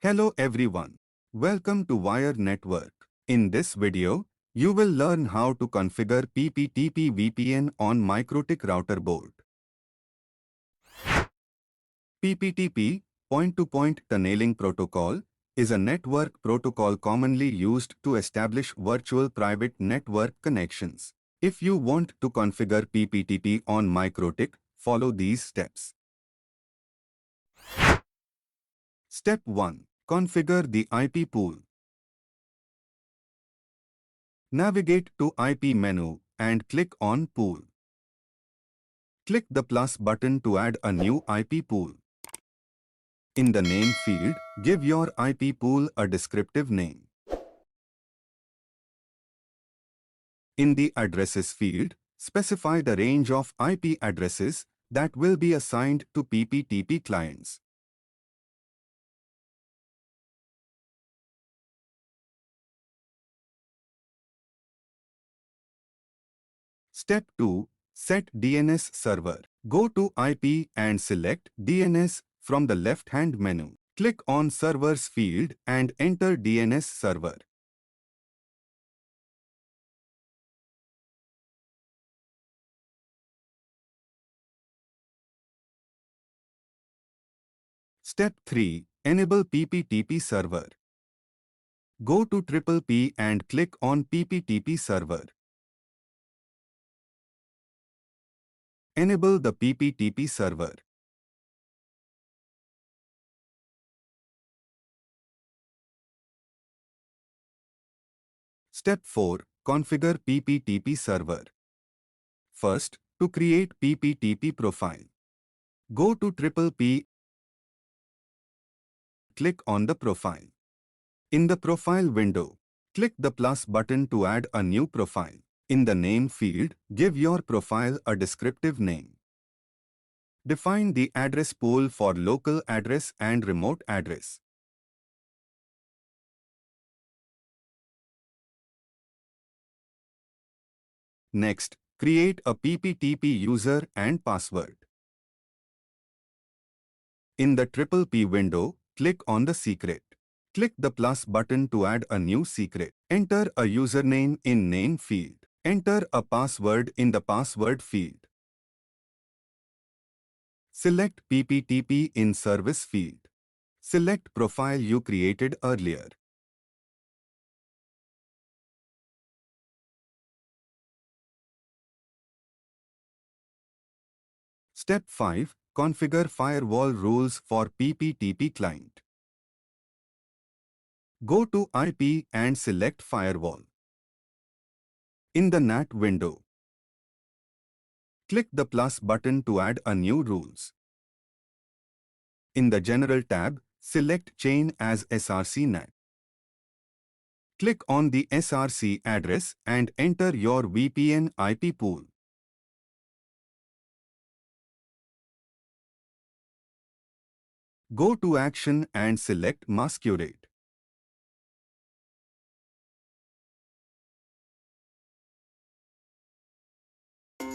Hello everyone. Welcome to Wire Network. In this video, you will learn how to configure Pptp VPN on Mikrotik router board. Pptp, point-to-point tunneling protocol, is a network protocol commonly used to establish virtual private network connections. If you want to configure Pptp on Mikrotik, follow these steps. Step 1. Configure the IP pool. Navigate to IP menu and click on Pool. Click the plus button to add a new IP pool. In the name field, give your IP pool a descriptive name. In the addresses field, specify the range of IP addresses that will be assigned to Pptp clients. Step 2. Set DNS server. Go to IP and select DNS from the left-hand menu. Click on Servers field and enter DNS server. Step 3. Enable Pptp server. Go to Pptp and click on Pptp server. Enable the Pptp server. Step 4. Configure Pptp server. First, to create Pptp profile, go to Pptp. Click on the profile. In the profile window, click the plus button to add a new profile. In the name field, give your profile a descriptive name. Define the address pool for local address and remote address. Next, create a Pptp user and password. In the Pptp window, click on the secret. Click the plus button to add a new secret. Enter a username in name field. Enter a password in the password field. Select Pptp in service field. Select profile you created earlier. Step 5. Configure firewall rules for Pptp client. Go to IP and select Firewall. In the NAT window, click the plus button to add a new rules. In the General tab, select Chain as SRC NAT. Click on the SRC address and enter your VPN IP pool. Go to Action and select Masquerade.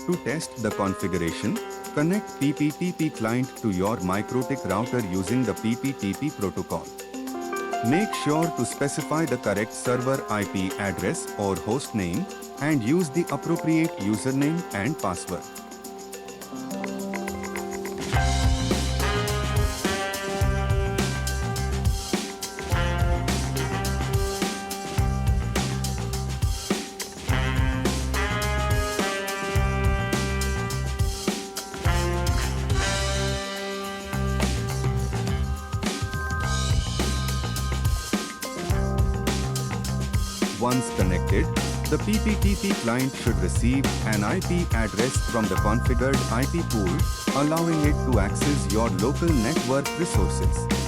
To test the configuration, connect Pptp client to your Mikrotik router using the Pptp protocol. Make sure to specify the correct server IP address or host name and use the appropriate username and password. Once connected, the Pptp client should receive an IP address from the configured IP pool, allowing it to access your local network resources.